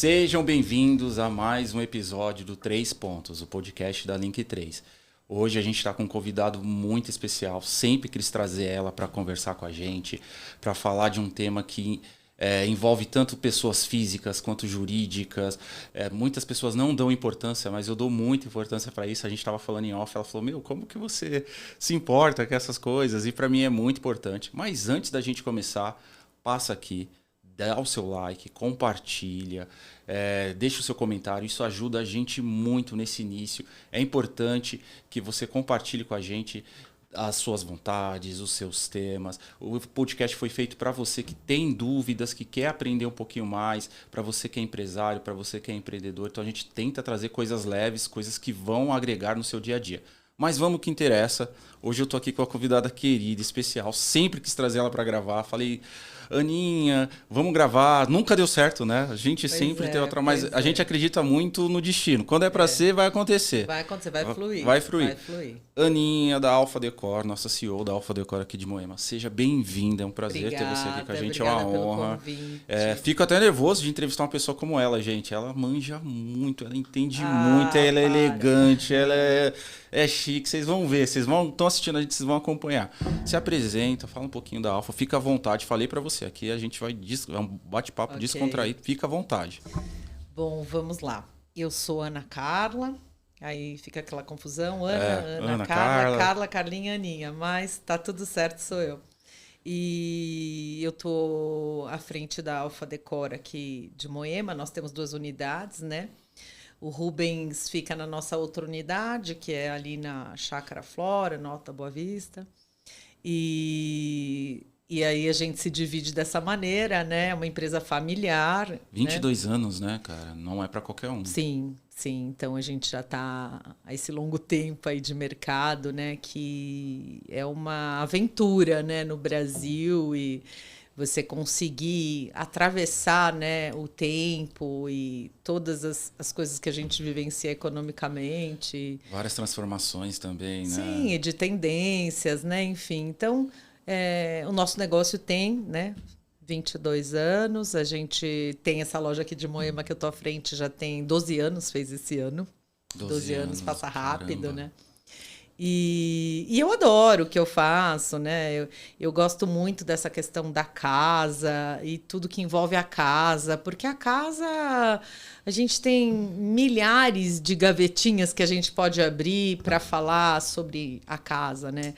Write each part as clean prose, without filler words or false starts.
Sejam bem-vindos a mais um episódio do 3 Pontos, o podcast da Link 3. Hoje a gente está com um convidado muito especial, sempre quis trazer ela para conversar com a gente, para falar de um tema que envolve tanto pessoas físicas quanto jurídicas. Muitas pessoas não dão importância, mas eu dou muita importância para isso. A gente estava falando em off, ela falou, como que você se importa com essas coisas? E para mim é muito importante. Mas antes da gente começar, passa aqui, dá o seu like, compartilha, deixa o seu comentário, isso ajuda a gente muito nesse início. É importante que você compartilhe com a gente as suas vontades, os seus temas. O podcast foi feito para você que tem dúvidas, que quer aprender um pouquinho mais, para você que é empresário, para você que é empreendedor. Então a gente tenta trazer coisas leves, coisas que vão agregar no seu dia a dia. Mas vamos ao que interessa. Hoje eu tô aqui com uma convidada querida, especial. Sempre quis trazer ela para gravar. Falei, Aninha, vamos gravar. Nunca deu certo, né? A gente sempre tem outra, mas a gente acredita muito no destino. Quando é para ser, vai acontecer. Vai acontecer, vai fluir. Vai fluir. Aninha, da Alpha Decor, nossa CEO da Alpha Decor aqui de Moema. Seja bem-vinda, é um prazer ter você aqui com a gente, é uma honra. Fico até nervoso de entrevistar uma pessoa como ela, gente. Ela manja muito, ela entende muito, ela é elegante, ela é chique. Vocês vão ver, estão assistindo a gente, vocês vão acompanhar. Se apresenta, fala um pouquinho da Alpha, fica à vontade. Falei para você, aqui a gente vai é um bate-papo descontraído, fica à vontade. Bom, vamos lá. Eu sou Ana Carla. Aí fica aquela confusão, Ana, Carla, Carlinha, Aninha, mas tá tudo certo, sou eu. E eu tô à frente da Alpha Decor aqui de Moema, nós temos 2 unidades, né? O Rubens fica na nossa outra unidade, que é ali na Chácara Flora, Nota Boa Vista. E aí a gente se divide dessa maneira, né? É uma empresa familiar. 22 anos, né, cara? Não é para qualquer um. Sim. Então a gente já está a esse longo tempo aí de mercado, né? Que é uma aventura, né, no Brasil, e você conseguir atravessar, né, o tempo e todas as coisas que a gente vivencia economicamente. Várias transformações também, né? Sim, e de tendências, né? Enfim, então o nosso negócio tem, né, 22 anos, a gente tem essa loja aqui de Moema que eu tô à frente, já tem 12 anos, fez esse ano. 12 anos passa rápido, caramba. Né? E eu adoro o que eu faço, né? Eu gosto muito dessa questão da casa e tudo que envolve a casa, porque a casa, a gente tem milhares de gavetinhas que a gente pode abrir para falar sobre a casa, né?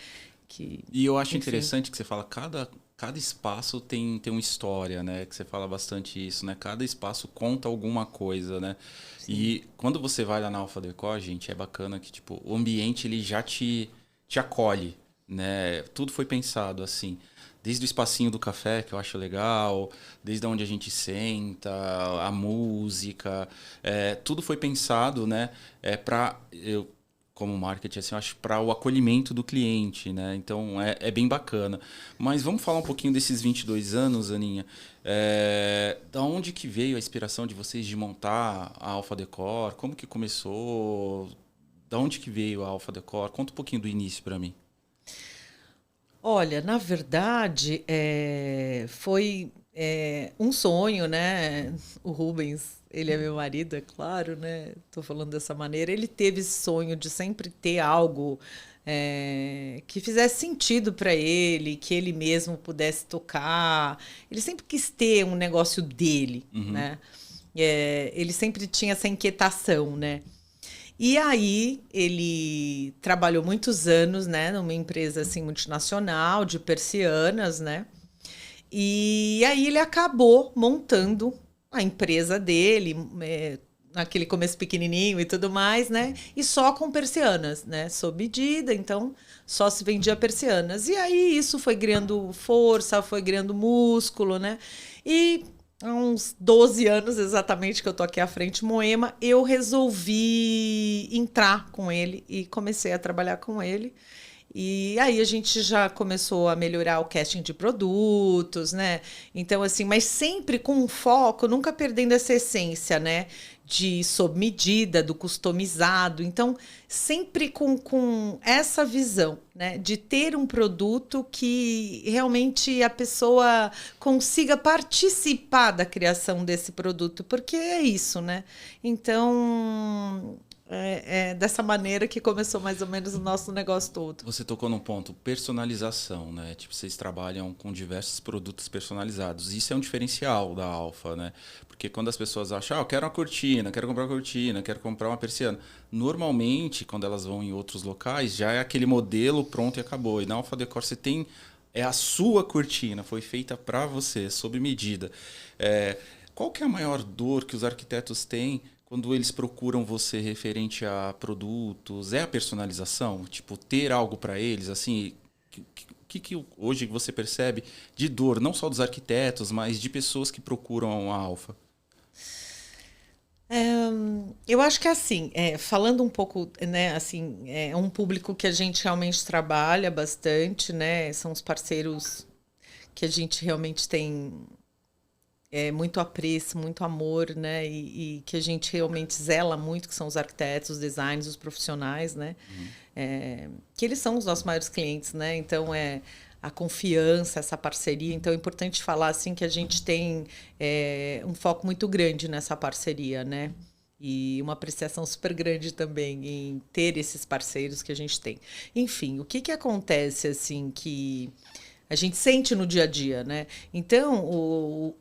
E eu acho interessante que você fala, cada espaço tem uma história, né? Que você fala bastante isso, né? Cada espaço conta alguma coisa, né? Sim. E quando você vai lá na Alpha Decor, gente, é bacana que tipo, o ambiente ele já te acolhe, né? Tudo foi pensado assim. Desde o espacinho do café, que eu acho legal, desde onde a gente senta, a música, tudo foi pensado, né? Como marketing, assim, eu acho, para o acolhimento do cliente, né? Então, é bem bacana. Mas vamos falar um pouquinho desses 22 anos, Aninha. Da onde que veio a inspiração de vocês de montar a Alpha Decor? Como que começou? Da onde que veio a Alpha Decor? Conta um pouquinho do início para mim. Olha, na verdade, foi um sonho, né? O Rubens, ele é meu marido, é claro, né? Tô falando dessa maneira. Ele teve esse sonho de sempre ter algo que fizesse sentido para ele, que ele mesmo pudesse tocar. Ele sempre quis ter um negócio dele, né? Ele sempre tinha essa inquietação, né? E aí ele trabalhou muitos anos, né, numa empresa assim multinacional de persianas, né? E aí ele acabou montando a empresa dele, naquele começo pequenininho e tudo mais, né? E só com persianas, né? Sob medida, então só se vendia persianas. E aí isso foi criando força, foi criando músculo, né? E há uns 12 anos exatamente que eu tô aqui à frente, Moema, eu resolvi entrar com ele e comecei a trabalhar com ele. E aí a gente já começou a melhorar o casting de produtos, né? Então, assim, mas sempre com um foco, nunca perdendo essa essência, né? de sob medida, do customizado. Então, sempre com essa visão, né, de ter um produto que realmente a pessoa consiga participar da criação desse produto, porque é isso, né? Então, é dessa maneira que começou mais ou menos o nosso negócio todo. Você tocou num ponto, personalização, né? Tipo, vocês trabalham com diversos produtos personalizados. Isso é um diferencial da Alfa, né? Porque quando as pessoas acham, eu quero uma cortina, quero comprar uma cortina, quero comprar uma persiana. Normalmente, quando elas vão em outros locais, já é aquele modelo pronto e acabou. E na Alfa Decor você tem... É a sua cortina, foi feita para você, sob medida. Qual que é a maior dor que os arquitetos têm quando eles procuram você referente a produtos? É a personalização? Tipo, ter algo para eles, assim, que hoje você percebe de dor, não só dos arquitetos, mas de pessoas que procuram a Alfa? Eu acho que assim, falando um pouco, né, assim, é um público que a gente realmente trabalha bastante, né? São os parceiros que a gente realmente tem muito apreço, muito amor, né? E que a gente realmente zela muito, que são os arquitetos, os designers, os profissionais, né? Que eles são os nossos maiores clientes, né? Então, a confiança, essa parceria. Então, é importante falar, assim, que a gente tem um foco muito grande nessa parceria, né? E uma apreciação super grande também em ter esses parceiros que a gente tem. Enfim, o que acontece, assim, que... a gente sente no dia a dia, né? Então,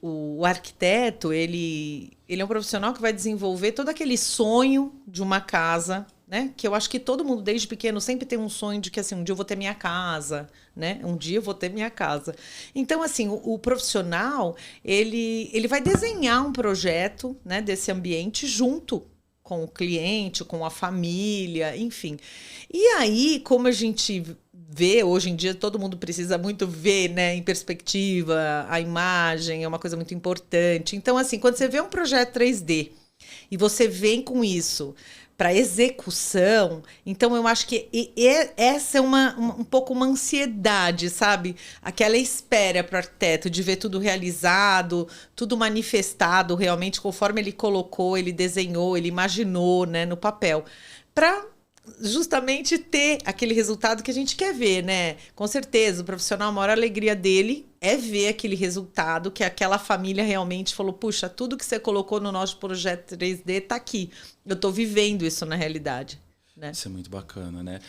o arquiteto, ele é um profissional que vai desenvolver todo aquele sonho de uma casa, né? Que eu acho que todo mundo, desde pequeno, sempre tem um sonho de que, assim, um dia eu vou ter minha casa, né? Um dia eu vou ter minha casa. Então, assim, o profissional, ele vai desenhar um projeto, né, desse ambiente junto com o cliente, com a família, enfim. E aí, como a gente vê, hoje em dia todo mundo precisa muito ver, né, em perspectiva, a imagem é uma coisa muito importante. Então, assim, quando você vê um projeto 3D e você vem com isso para execução, então eu acho que essa é um pouco uma ansiedade, sabe? Aquela espera para o arquiteto de ver tudo realizado, tudo manifestado realmente conforme ele colocou, ele desenhou, ele imaginou, né, no papel, para justamente ter aquele resultado que a gente quer ver, né? Com certeza, o profissional, a maior alegria dele é ver aquele resultado que aquela família realmente falou, puxa, tudo que você colocou no nosso projeto 3D tá aqui. Eu tô vivendo isso na realidade. Né? Isso é muito bacana, né?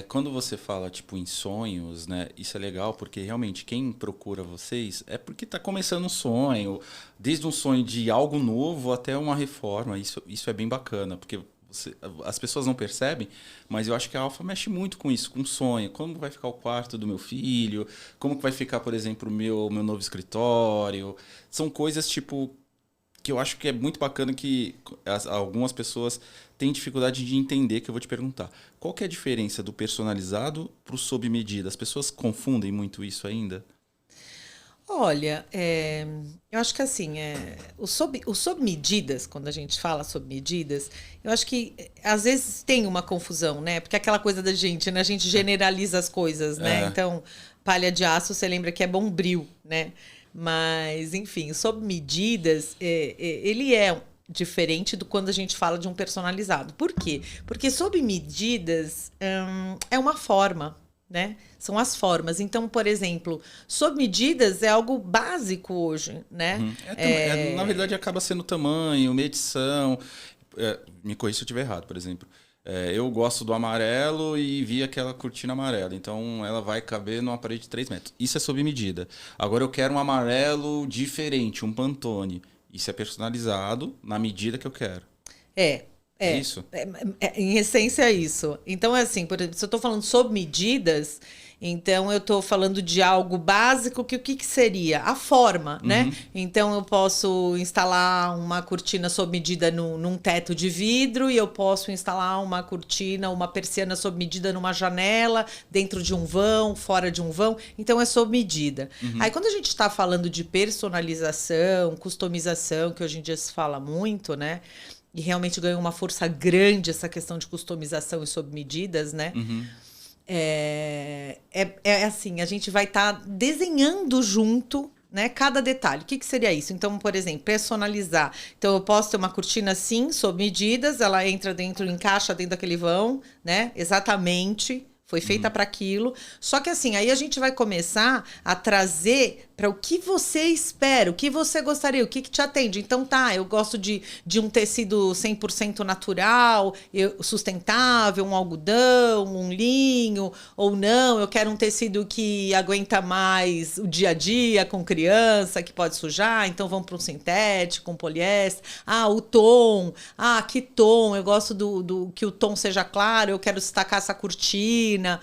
Quando você fala, tipo, em sonhos, né? Isso é legal porque, realmente, quem procura vocês é porque está começando um sonho. Desde um sonho de algo novo até uma reforma. Isso é bem bacana, porque as pessoas não percebem, mas eu acho que a Alfa mexe muito com isso, com sonho. Como vai ficar o quarto do meu filho? Como que vai ficar, por exemplo, o meu novo escritório? São coisas, tipo, que eu acho que é muito bacana que algumas pessoas têm dificuldade de entender, que eu vou te perguntar. Qual que é a diferença do personalizado para o sob medida? As pessoas confundem muito isso ainda? Olha, eu acho que assim, o sob medidas, quando a gente fala sob medidas, eu acho que às vezes tem uma confusão, né? Porque aquela coisa da gente, né? A gente generaliza as coisas, né? Então, palha de aço, você lembra que é bombril, né? Mas, enfim, sob medidas, ele é diferente do quando a gente fala de um personalizado. Por quê? Porque sob medidas é uma forma, né? São as formas. Então, por exemplo, sob medidas é algo básico hoje, né? Na verdade, acaba sendo tamanho, medição. Me corrija se eu estiver errado, por exemplo. Eu gosto do amarelo e vi aquela cortina amarela. Então, ela vai caber numa parede de 3 metros. Isso é sob medida. Agora, eu quero um amarelo diferente, um Pantone. Isso é personalizado na medida que eu quero. É isso? Em essência, é isso. Então, assim, por exemplo, se eu estou falando sob medidas, então eu estou falando de algo básico, que o que seria? A forma, né? Então, eu posso instalar uma cortina sob medida num teto de vidro e eu posso instalar uma cortina, uma persiana sob medida numa janela, dentro de um vão, fora de um vão. Então, é sob medida. Aí, quando a gente está falando de personalização, customização, que hoje em dia se fala muito, né? E realmente ganhou uma força grande essa questão de customização e sob medidas, né? É assim, a gente vai estar desenhando junto, né? Cada detalhe. O que seria isso? Então, por exemplo, personalizar. Então, eu posso ter uma cortina assim, sob medidas, ela entra dentro, encaixa dentro daquele vão, né? Exatamente. Foi feita para aquilo. Só que assim, aí a gente vai começar a trazer para o que você espera, o que você gostaria, o que te atende. Então tá, eu gosto de um tecido 100% natural, sustentável, um algodão, um linho, ou não, eu quero um tecido que aguenta mais o dia a dia com criança, que pode sujar, então vamos para um sintético, um poliéster. Ah, o tom. Ah, que tom, eu gosto do que o tom seja claro, eu quero destacar essa cortina.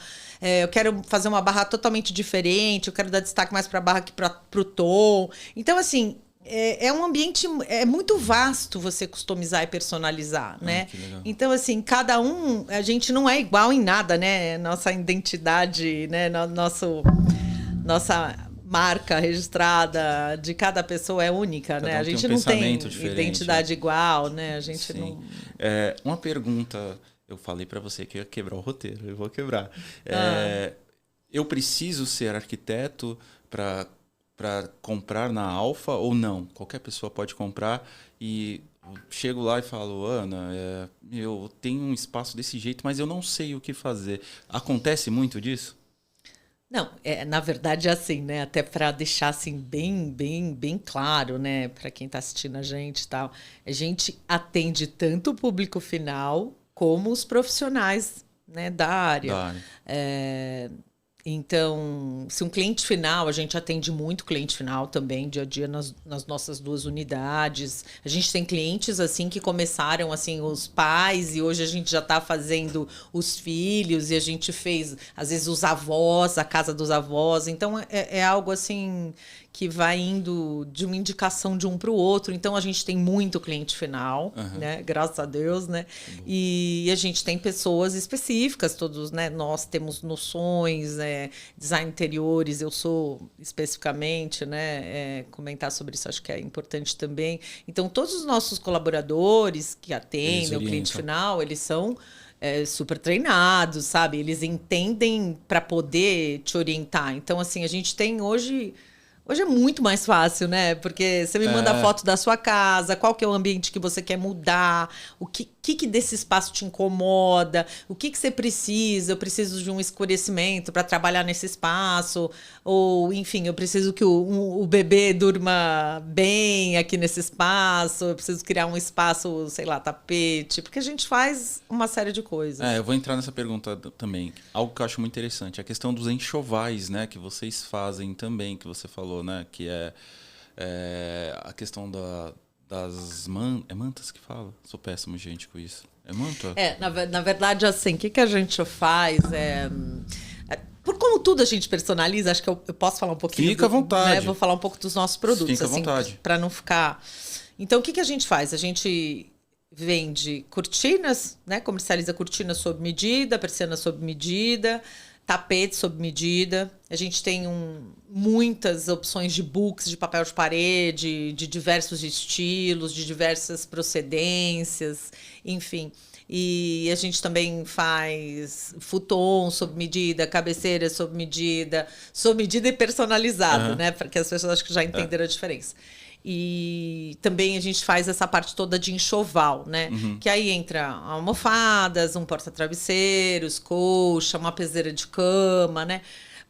Eu quero fazer uma barra totalmente diferente, eu quero dar destaque mais para a barra que para o tom. Então, assim, é um ambiente... É muito vasto você customizar e personalizar, né? Que legal. Então, assim, cada um... A gente não é igual em nada, né? Nossa identidade, né? Nossa marca registrada de cada pessoa é única, né? A gente não tem identidade igual, né? A gente não... Uma pergunta... Eu falei para você que eu ia quebrar o roteiro, eu vou quebrar. Eu preciso ser arquiteto para comprar na Alfa ou não? Qualquer pessoa pode comprar e chego lá e falo, Ana, eu tenho um espaço desse jeito, mas eu não sei o que fazer. Acontece muito disso? Não, na verdade é assim, né? Até para deixar assim bem claro, né? Para quem está assistindo a gente e tal, a gente atende tanto o público final como os profissionais, né, da área. Então, se um cliente final, a gente atende muito cliente final também, dia a dia, nas nossas 2 unidades. A gente tem clientes, assim, que começaram, assim, os pais, e hoje a gente já está fazendo os filhos, e a gente fez, às vezes, os avós, a casa dos avós. Então, é algo, assim, que vai indo de uma indicação de um para o outro. Então, a gente tem muito cliente final, né? Graças a Deus, né? E a gente tem pessoas específicas, todos, né? Nós temos noções, design interiores, eu sou especificamente, né? Comentar sobre isso acho que é importante também. Então, todos os nossos colaboradores que atendem o cliente final, eles são... super treinados, sabe? Eles entendem para poder te orientar. Então, assim, a gente tem hoje é muito mais fácil, né? Porque você me manda a foto da sua casa, qual que é o ambiente que você quer mudar, o que desse espaço te incomoda, o que você precisa. Eu preciso de um escurecimento para trabalhar nesse espaço, ou, enfim, eu preciso que o bebê durma bem aqui nesse espaço, eu preciso criar um espaço, sei lá, tapete, porque a gente faz uma série de coisas. Eu vou entrar nessa pergunta também. Algo que eu acho muito interessante, a questão dos enxovais, né, que vocês fazem também, que você falou, né, que é a questão das mantas que fala? Sou péssimo, gente, com isso. É manta? Na verdade, assim, o que a gente faz por como tudo a gente personaliza, acho que eu posso falar um pouquinho. Fica à vontade. Né, vou falar um pouco dos nossos produtos. Fica à vontade. Para não ficar... Então, o que a gente faz? A gente vende cortinas, né? Comercializa cortinas sob medida, persianas sob medida, tapete sob medida. A gente tem muitas opções de books, de papel de parede, de diversos estilos, de diversas procedências, enfim. E a gente também faz futon sob medida, cabeceira sob medida e personalizado, né? Porque as pessoas acho que já entenderam a diferença. E também a gente faz essa parte toda de enxoval, né? Que aí entra almofadas, um porta-travesseiros, colcha, uma peseira de cama, né?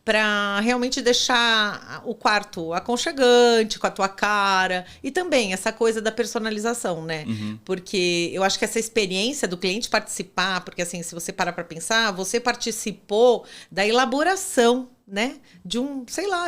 Para realmente deixar o quarto aconchegante, com a tua cara. E também essa coisa da personalização, né? Porque eu acho que essa experiência do cliente participar, porque assim, se você parar para pensar, você participou da elaboração, né? De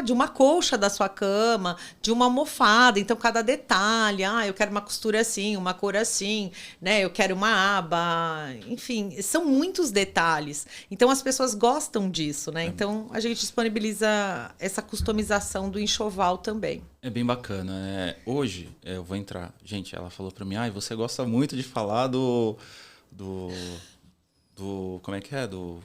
de uma colcha da sua cama, de uma almofada. Então, cada detalhe. Eu quero uma costura assim, uma cor assim, né? Eu quero uma aba. Enfim, são muitos detalhes. Então, as pessoas gostam disso, né? Então, a gente disponibiliza essa customização do enxoval também. É bem bacana, né? Hoje, eu vou entrar... Gente, ela falou para mim, você gosta muito de falar do como é que é? Do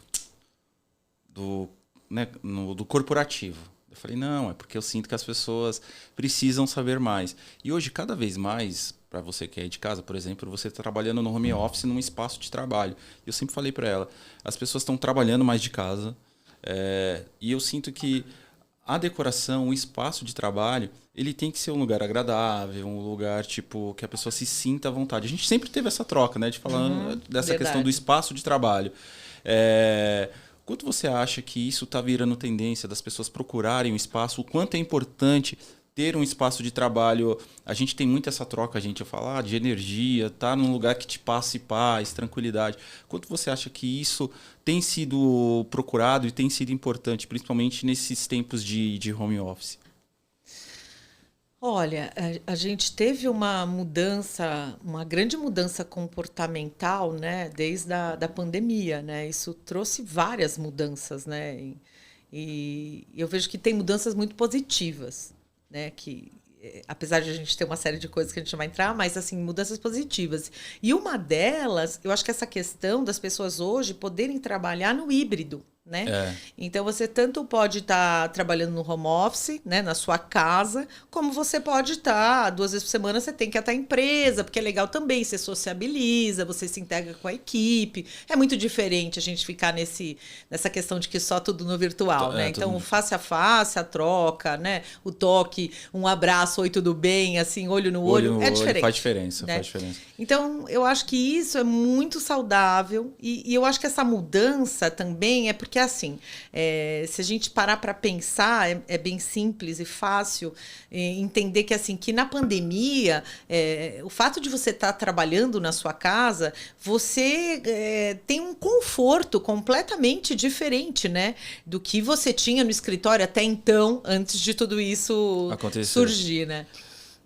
corporativo. Eu falei, não, é porque eu sinto que as pessoas precisam saber mais. E hoje, cada vez mais, para você que é de casa, por exemplo, você está trabalhando no home office, num espaço de trabalho. Eu sempre falei para ela, as pessoas estão trabalhando mais de casa, e eu sinto que a decoração, o espaço de trabalho, ele tem que ser um lugar agradável, um lugar, tipo, que a pessoa se sinta à vontade. A gente sempre teve essa troca, né? De falar dessa verdade. questão do espaço de trabalho. Quanto você acha que isso está virando tendência das pessoas procurarem um espaço? O quanto é importante ter um espaço de trabalho? A gente tem muito essa troca, a gente falar de energia, tá num lugar que te passe paz, tranquilidade. Quanto você acha que isso tem sido procurado e tem sido importante, principalmente nesses tempos de home office? Olha, a gente teve uma mudança, uma grande mudança comportamental, né, desde da pandemia, né? Isso trouxe várias mudanças, né? E eu vejo que tem mudanças muito positivas, né? Que apesar de a gente ter uma série de coisas que a gente vai entrar, mas assim, mudanças positivas. E uma delas, eu acho que essa questão das pessoas hoje poderem trabalhar no híbrido. Né? Então você tanto pode estar trabalhando no home office, né, na sua casa, como você pode estar 2 vezes por semana, você tem que estar em empresa, porque é legal também, você sociabiliza, você se integra com a equipe. É muito diferente a gente ficar nessa questão de que só tudo no virtual, né? Então, o face a face, a troca, né? O toque, um abraço, oi, tudo bem, assim, olho no olho, é diferente. Faz diferença, né? faz diferença. Então, eu acho que isso é muito saudável e eu acho que essa mudança também é porque, assim, se a gente parar para pensar, é bem simples e fácil entender que, assim, que na pandemia, o fato de você estar trabalhando na sua casa, você tem um conforto completamente diferente, né? Do que você tinha no escritório até então, antes de tudo isso surgir, né?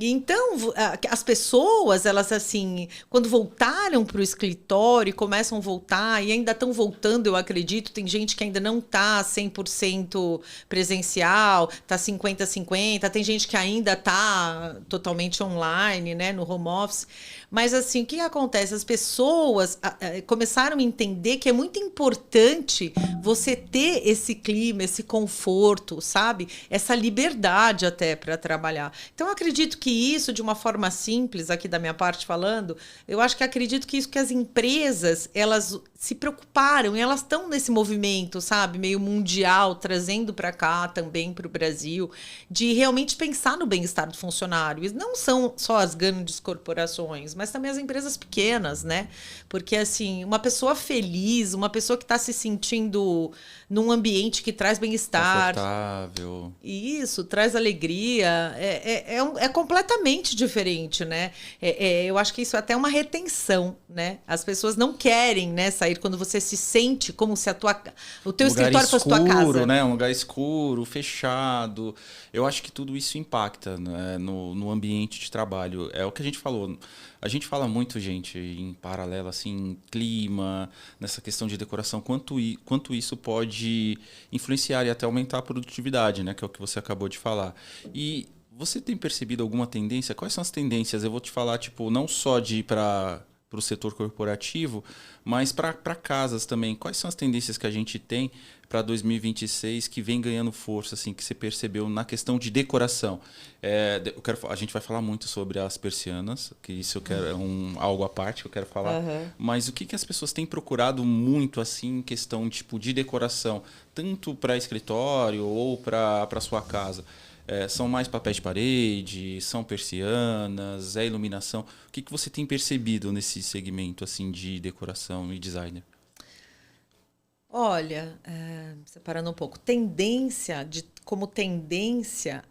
Então, as pessoas, elas assim, quando voltaram para o escritório, começam a voltar, e ainda estão voltando, eu acredito, tem gente que ainda não está 100% presencial, está 50-50, tem gente que ainda está totalmente online, né, no home office. Mas assim, o que acontece? As pessoas começaram a entender que é muito importante você ter esse clima, esse conforto, sabe? Essa liberdade até para trabalhar. Então, eu acredito que isso, de uma forma simples, aqui da minha parte falando, eu acho que acredito que isso que as empresas, elas se preocuparam e elas estão nesse movimento, sabe? Meio mundial, trazendo para cá também, para o Brasil, de realmente pensar no bem-estar do funcionário. E não são só as grandes corporações, mas também as empresas pequenas, né? Porque, assim, uma pessoa feliz, uma pessoa que está se sentindo num ambiente que traz bem-estar. Confortável. Isso, traz alegria. É completamente diferente, né? Eu acho que isso é até uma retenção, né? As pessoas não querem, né, sair quando você se sente como se o teu escritório fosse tua casa. Né? Um lugar escuro, fechado. Eu acho que tudo isso impacta, né, no ambiente de trabalho. É o que a gente falou. A gente fala muito, gente, em paralelo, assim, clima, nessa questão de decoração, quanto isso pode influenciar e até aumentar a produtividade, né? Que é o que você acabou de falar. E você tem percebido alguma tendência? Quais são as tendências? Eu vou te falar, tipo, não só de ir para o setor corporativo, mas para casas também. Quais são as tendências que a gente tem para 2026 que vem ganhando força, assim, que você percebeu na questão de decoração? A gente vai falar muito sobre as persianas, que isso eu quero, algo à parte que eu quero falar. Mas o que as pessoas têm procurado muito, assim, em questão tipo, de decoração, tanto para escritório ou para sua casa? São mais papéis de parede, são persianas, é iluminação. O que você tem percebido nesse segmento assim de decoração e designer? Olha, separando um pouco, como tendência,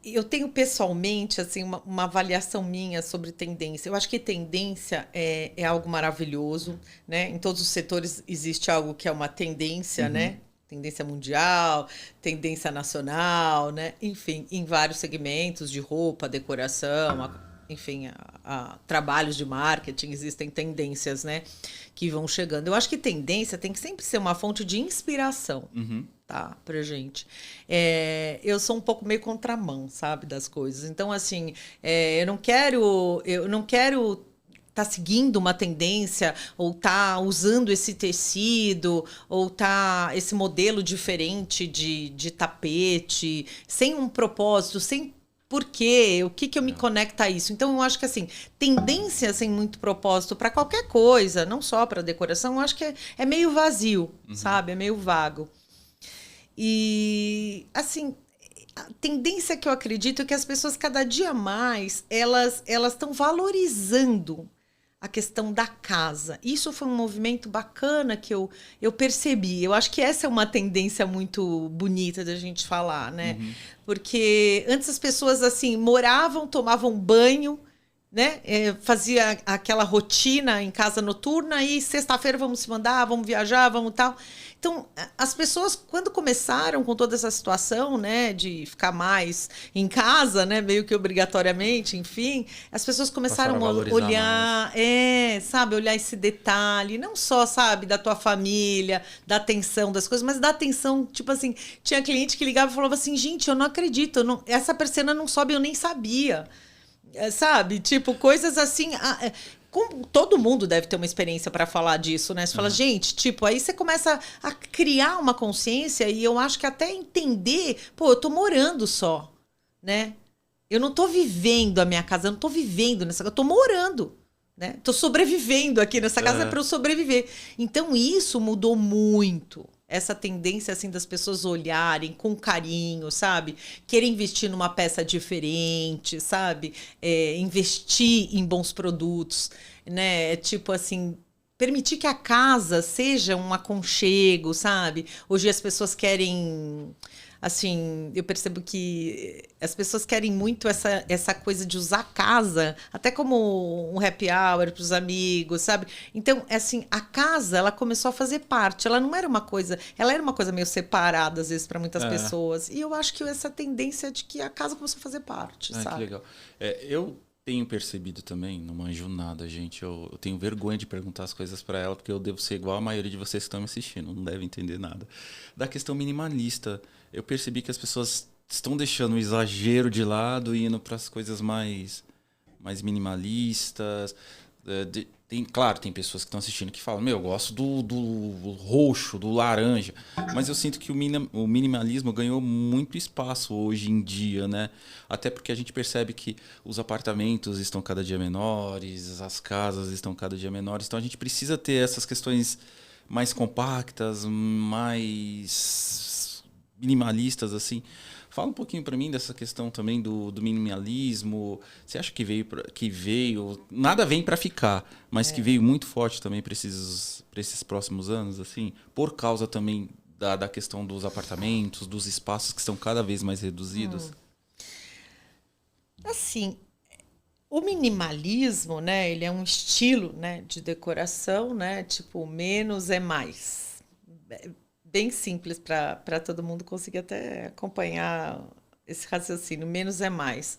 eu tenho pessoalmente assim uma avaliação minha sobre tendência. Eu acho que tendência é algo maravilhoso, né? Em todos os setores existe algo que é uma tendência, né? Tendência mundial, tendência nacional, né? Enfim, em vários segmentos de roupa, decoração, enfim, trabalhos de marketing, existem tendências, né, que vão chegando. Eu acho que tendência tem que sempre ser uma fonte de inspiração, tá, pra gente. Eu sou um pouco meio contramão, sabe, das coisas. Então, assim, eu não quero tá seguindo uma tendência, ou tá usando esse tecido, ou tá esse modelo diferente de tapete, sem um propósito, sem porquê, o que eu me conecta a isso. Então, eu acho que, assim, tendência sem muito propósito para qualquer coisa, não só para decoração, eu acho que é meio vazio, sabe? É meio vago. E, assim, a tendência que eu acredito é que as pessoas, cada dia mais, elas estão valorizando a questão da casa. Isso foi um movimento bacana que eu percebi. Eu acho que essa é uma tendência muito bonita da gente falar, né? Porque antes as pessoas, assim, moravam, tomavam banho, né? Fazia aquela rotina em casa noturna e sexta-feira vamos se mandar, vamos viajar, vamos tal. Então, as pessoas, quando começaram com toda essa situação, né, de ficar mais em casa, né, meio que obrigatoriamente, enfim, as pessoas começaram a olhar, sabe, olhar esse detalhe, não só, sabe, da tua família, da atenção das coisas, mas da atenção, tipo assim, tinha cliente que ligava e falava assim, gente, eu não acredito, essa persiana não sobe, eu nem sabia. Sabe? Tipo, coisas assim. Todo mundo deve ter uma experiência para falar disso, né? Você fala, gente, tipo, aí você começa a criar uma consciência e eu acho que até entender, pô, eu tô morando só, né? Eu não tô vivendo a minha casa, eu não tô vivendo nessa casa, eu tô morando, né? Tô sobrevivendo aqui nessa casa para eu sobreviver. Então, isso mudou muito. Essa tendência, assim, das pessoas olharem com carinho, sabe? Querer investir numa peça diferente, sabe? Investir em bons produtos, né? Tipo assim, permitir que a casa seja um aconchego, sabe? Hoje as pessoas querem... Assim, eu percebo que as pessoas querem muito essa coisa de usar a casa, até como um happy hour para os amigos, sabe? Então, assim, a casa, ela começou a fazer parte. Ela não era uma coisa... Ela era uma coisa meio separada, às vezes, para muitas pessoas. E eu acho que essa tendência de que a casa começou a fazer parte, sabe? Que legal. Eu tenho percebido também, não manjo nada, gente. Eu tenho vergonha de perguntar as coisas para ela, porque eu devo ser igual a maioria de vocês que estão me assistindo. Não devem entender nada. Da questão minimalista, eu percebi que as pessoas estão deixando o exagero de lado e indo para as coisas mais minimalistas. Claro, tem pessoas que estão assistindo que falam, eu gosto do roxo, do laranja. Mas eu sinto que o minimalismo ganhou muito espaço hoje em dia, né? Até porque a gente percebe que os apartamentos estão cada dia menores, as casas estão cada dia menores. Então a gente precisa ter essas questões mais compactas, mais minimalistas, assim. Fala um pouquinho para mim dessa questão também do minimalismo. Você acha que veio... Nada vem para ficar, mas que veio muito forte também para esses próximos anos, assim? Por causa também da questão dos apartamentos, dos espaços que estão cada vez mais reduzidos? Assim, o minimalismo, né? Ele é um estilo, né, de decoração, né? Tipo, menos é mais. Bem simples para todo mundo conseguir até acompanhar esse raciocínio. Menos é mais.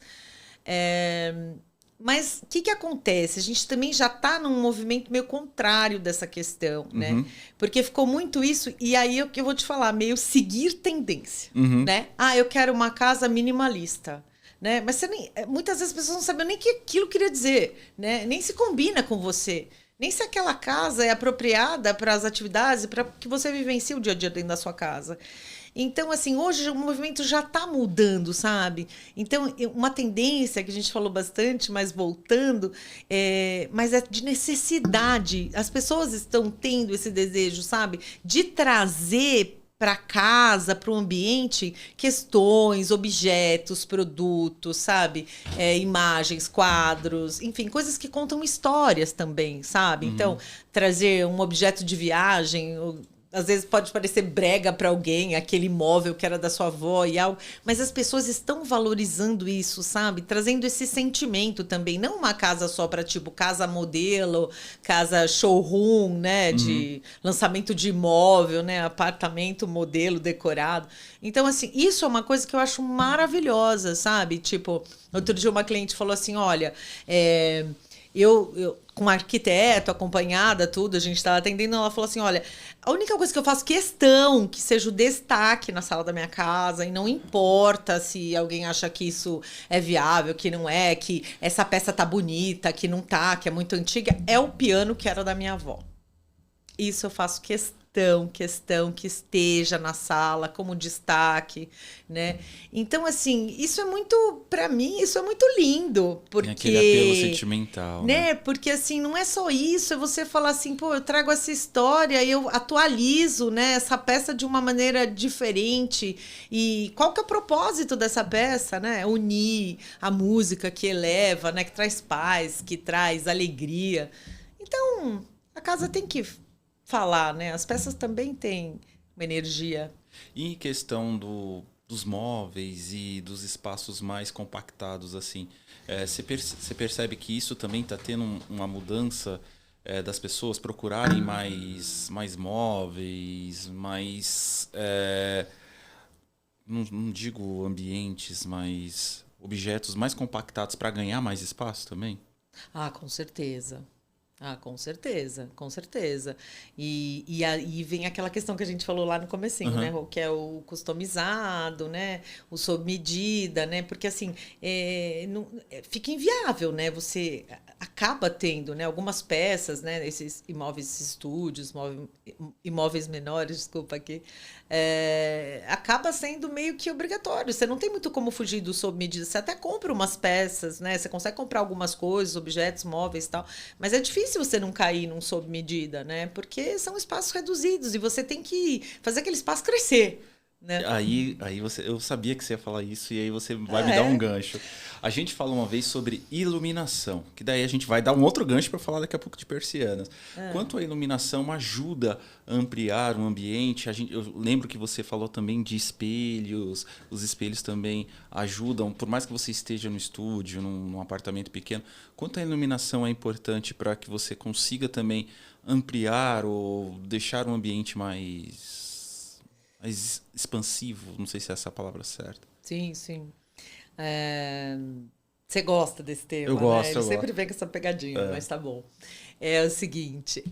Mas o que acontece? A gente também já está num movimento meio contrário dessa questão, né? Porque ficou muito isso, e aí eu vou te falar, meio seguir tendência, né? Eu quero uma casa minimalista. Né? Mas muitas vezes as pessoas não sabem nem o que aquilo queria dizer, né? Nem se combina com você. Nem se aquela casa é apropriada para as atividades e para que você vivencie o dia a dia dentro da sua casa. Então, assim, hoje o movimento já está mudando, sabe? Então, uma tendência que a gente falou bastante, mas voltando, mas é de necessidade. As pessoas estão tendo esse desejo, sabe? De trazer para casa, para o ambiente, questões, objetos, produtos, sabe? Imagens, quadros, enfim, coisas que contam histórias também, sabe? Então, trazer um objeto de viagem, às vezes pode parecer brega para alguém, aquele móvel que era da sua avó e algo, mas as pessoas estão valorizando isso, sabe? Trazendo esse sentimento também, não uma casa só para tipo casa modelo, casa showroom, né, de lançamento de imóvel, né, apartamento modelo decorado. Então, assim, isso é uma coisa que eu acho maravilhosa, sabe? Tipo, outro dia uma cliente falou assim, olha, eu com um arquiteto, acompanhada, tudo, a gente estava atendendo, ela falou assim, olha, a única coisa que eu faço questão que seja o destaque na sala da minha casa, e não importa se alguém acha que isso é viável, que não é, que essa peça tá bonita, que não tá, que é muito antiga, é o piano que era da minha avó. Isso eu faço questão que esteja na sala como destaque, né? Então, assim, isso é muito, para mim, isso é muito lindo, Tem aquele apelo porque, sentimental, né? né? Porque, assim, não é só isso, é você falar assim, pô, eu trago essa história, eu atualizo, né, essa peça de uma maneira diferente. E qual que é o propósito dessa peça, né? Unir a música que eleva, né, que traz paz, que traz alegria. Então, a casa tem que falar, né? As peças também têm uma energia. E em questão dos móveis e dos espaços mais compactados, assim, você percebe que isso também está tendo uma mudança das pessoas procurarem mais móveis, mais, não digo ambientes, mas objetos mais compactados para ganhar mais espaço também? Ah, com certeza. Ah, com certeza, com certeza. E aí vem aquela questão que a gente falou lá no comecinho, né? Aham. Que é o customizado, né? O sob medida, né? Porque assim, fica inviável, né? Você acaba tendo, né? Algumas peças, né? Esses imóveis, esses estúdios, imóveis menores, desculpa aqui, acaba sendo meio que obrigatório. Você não tem muito como fugir do sob medida. Você até compra umas peças, né? Você consegue comprar algumas coisas, objetos, móveis e tal. Mas é difícil você não cair num sob medida, né? Porque são espaços reduzidos e você tem que fazer aquele espaço crescer, né? Aí eu sabia que você ia falar isso e aí você vai Ah, me dar um é? gancho. A gente falou uma vez sobre iluminação, que daí a gente vai dar um outro gancho para falar daqui a pouco de persianas. Quanto a iluminação ajuda a ampliar o ambiente, eu lembro que você falou também de espelhos, os espelhos também ajudam, por mais que você esteja no estúdio, num apartamento pequeno, quanto a iluminação é importante para que você consiga também ampliar ou deixar um ambiente mais expansivo, não sei se é essa a palavra certa. Sim, sim. É, Você gosta desse Eu tema, né? gosto, Ele eu sempre gosto. vem com essa pegadinha, mas tá bom. É o seguinte,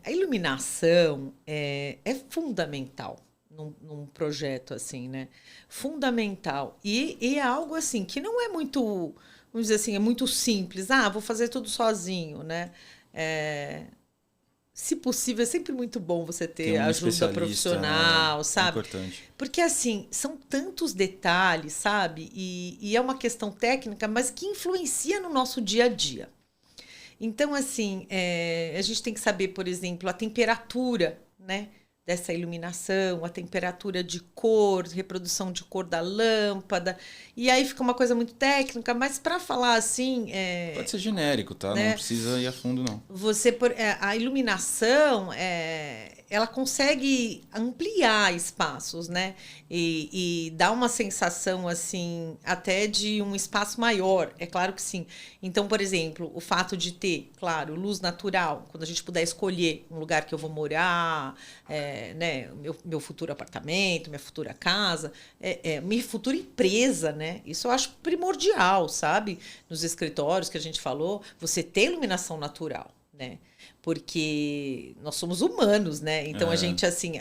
a iluminação é fundamental num projeto assim, né? Fundamental. E é algo assim que não é muito, vamos dizer assim, é muito simples. Ah, vou fazer tudo sozinho, né? É, Se possível, é sempre muito bom você Tem ter um ajuda especialista, profissional, é sabe? importante. Porque assim, são tantos detalhes, sabe? E é uma questão técnica, mas que influencia no nosso dia a dia. Então, assim, a gente tem que saber, por exemplo, a temperatura, né? Dessa iluminação, a temperatura de cor, reprodução de cor da lâmpada. E aí fica uma coisa muito técnica, mas para falar assim, Pode ser genérico, tá? Não né? precisa ir a fundo, não. A iluminação ela consegue ampliar espaços, né? E dá uma sensação assim até de um espaço maior, é claro que sim. Então, por exemplo, o fato de ter, claro, luz natural, quando a gente puder escolher um lugar que eu vou morar, né? Meu futuro apartamento, minha futura casa, minha futura empresa, né? Isso eu acho primordial, sabe? Nos escritórios que a gente falou, você ter iluminação natural, né? Porque nós somos humanos, né? Então a É, gente assim,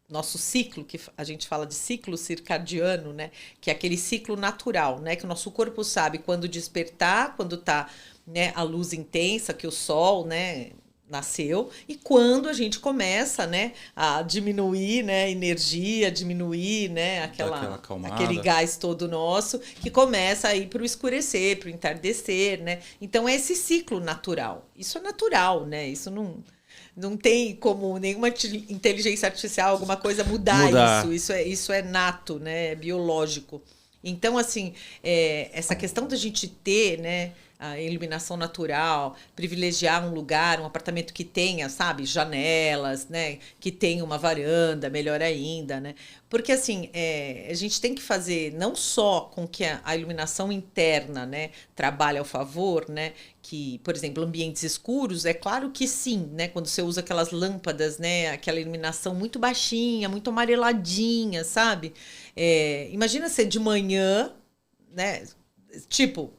nosso ciclo, que a gente fala de ciclo circadiano, né? Que é aquele ciclo natural, né? Que o nosso corpo sabe quando despertar, quando tá, né, a luz intensa, que o sol, né, nasceu, e quando a gente começa, né, a diminuir, né, a energia, diminuir, né, dá aquela aquele acalmada. gás todo nosso, que começa a ir para o escurecer, para o entardecer, né? Então é esse ciclo natural. Isso é natural, né? Isso não tem como nenhuma inteligência artificial, alguma coisa mudar isso. Mudar. Isso é nato, né? É biológico. Então, assim, essa questão da gente ter, né, a iluminação natural, privilegiar um lugar, um apartamento que tenha, sabe, janelas, né, que tenha uma varanda, melhor ainda, né? Porque, assim, a gente tem que fazer não só com que a iluminação interna, né, trabalhe ao favor, né, que, por exemplo, ambientes escuros, é claro que sim, né, quando você usa aquelas lâmpadas, né, aquela iluminação muito baixinha, muito amareladinha, sabe? Imagina ser de manhã, né? Tipo,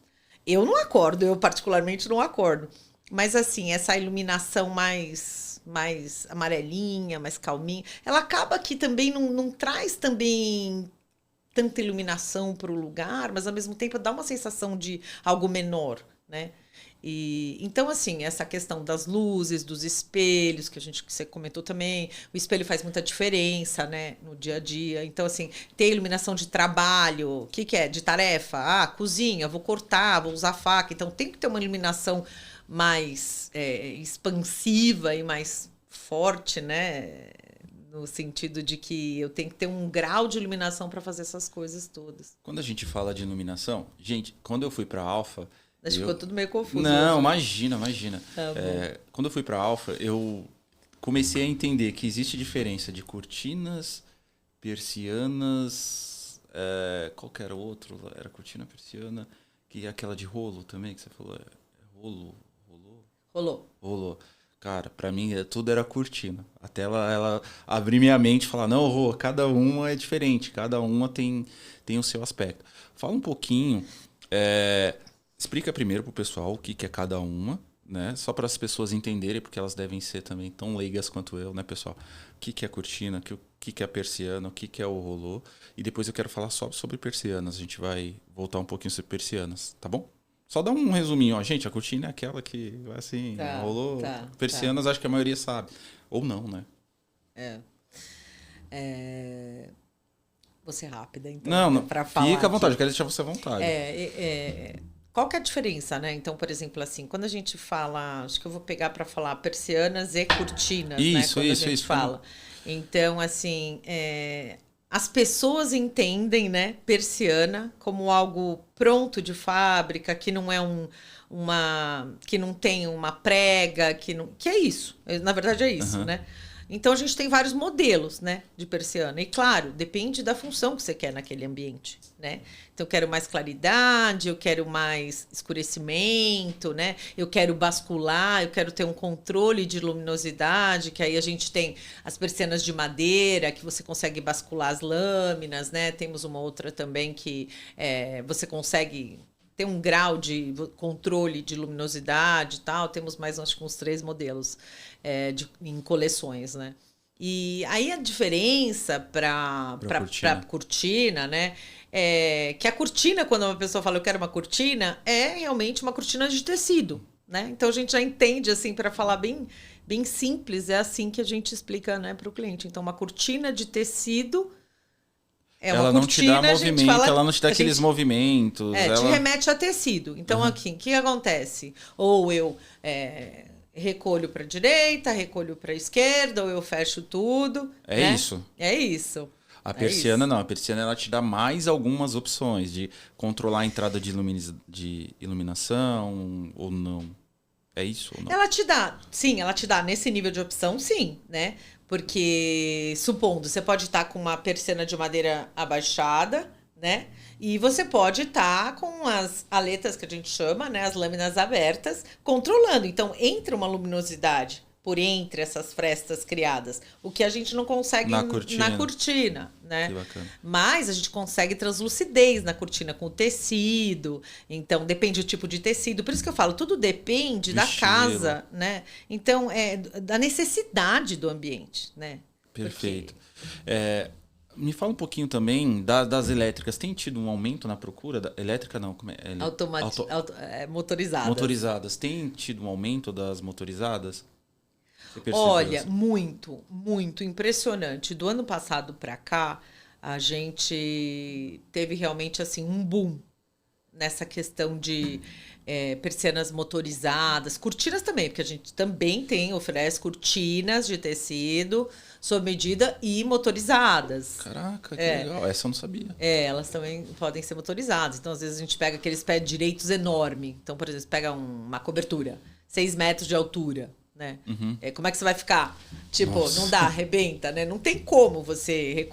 eu não acordo, eu particularmente não acordo. Mas assim, essa iluminação mais amarelinha, mais calminha, ela acaba que também não traz também tanta iluminação para o lugar, mas ao mesmo tempo dá uma sensação de algo menor, né? E então, assim, essa questão das luzes, dos espelhos, que você comentou também, o espelho faz muita diferença, né, no dia a dia. Então, assim, ter iluminação de trabalho, o que é? De tarefa? Ah, cozinha, vou cortar, vou usar faca. Então, tem que ter uma iluminação mais expansiva e mais forte, né? No sentido de que eu tenho que ter um grau de iluminação para fazer essas coisas todas. Quando a gente fala de iluminação, gente, quando eu fui para Alfa... Acho que ficou tudo meio confuso. Não, hoje. imagina. Tá bom. Quando eu fui para Alfa, eu comecei a entender que existe diferença de cortinas, persianas... qual que era o outro? Era cortina, persiana, que é aquela de rolo também, que você falou. Rolou. Cara, pra mim tudo era cortina. Até ela abrir minha mente e falar, não, Rô, cada uma é diferente, cada uma tem o seu aspecto. Fala um pouquinho, explica primeiro pro pessoal o que é cada uma, né? Só para as pessoas entenderem, porque elas devem ser também tão leigas quanto eu, né, pessoal? O que é cortina, o que é persiana, o que é o rolô. E depois eu quero falar só sobre persianas. A gente vai voltar um pouquinho sobre persianas, tá bom? Só dá um resuminho, ó. Gente, a cortina é aquela que vai assim, rolou. Persianas, acho que a maioria sabe. Ou não, né? Vou ser rápida, então. Não, para falar. Fica à vontade, eu quero deixar você à vontade. Qual que é a diferença, né? Então, por exemplo, assim, quando a gente fala, acho que eu vou pegar para falar persianas e cortinas, né? Quando a gente fala. Então, assim, as pessoas entendem, né, persiana como algo pronto de fábrica, que não é que não tem uma prega, que é isso. Na verdade é isso, né? Então a gente tem vários modelos, né, de persiana. E claro, depende da função que você quer naquele ambiente, né? Então eu quero mais claridade, eu quero mais escurecimento, né? Eu quero bascular, eu quero ter um controle de luminosidade, que aí a gente tem as persianas de madeira, que você consegue bascular as lâminas, né? Temos uma outra também que você consegue ter um grau de controle de luminosidade e tal. Temos mais, acho que uns 3 modelos em coleções, né? E aí a diferença para cortina, né? Que a cortina, quando uma pessoa fala eu quero uma cortina, é realmente uma cortina de tecido, né? Então a gente já entende, assim, para falar bem simples, é assim que a gente explica, né, para o cliente. Então, uma cortina de tecido... ela não te dá movimento, ela não te dá aqueles movimentos. Te remete a tecido. Então, aqui, o que acontece? Ou eu recolho para a direita, recolho para a esquerda, ou eu fecho tudo. É isso. É isso. A persiana não. A persiana ela te dá mais algumas opções de controlar a entrada de iluminação ou não. É isso ou não? Ela te dá nesse nível de opção, sim, né? Porque, supondo, você pode estar com uma persiana de madeira abaixada, né? E você pode estar com as aletas que a gente chama, né? As lâminas abertas, controlando. Então, entra uma luminosidade por entre essas frestas criadas. O que a gente não consegue na cortina, né? Que bacana. Mas a gente consegue translucidez na cortina com o tecido. Então, depende do tipo de tecido. Por isso que eu falo, tudo depende da casa, né? Então, da necessidade do ambiente, né? Perfeito. Me fala um pouquinho também das elétricas. Tem tido um aumento na procura da elétrica? Não, como é? Motorizadas. Motorizadas. Tem tido um aumento das motorizadas? Olha, muito, muito impressionante. Do ano passado para cá, a gente teve realmente assim um boom nessa questão de persianas motorizadas, cortinas também, porque a gente também oferece cortinas de tecido sob medida e motorizadas. Caraca, que legal. Essa eu não sabia. Elas também podem ser motorizadas. Então, às vezes, a gente pega aqueles pés direitos enormes. Então, por exemplo, pega uma cobertura, 6 metros de altura. Né? Como é que você vai ficar? Tipo, nossa, não dá, arrebenta, né? Não tem como você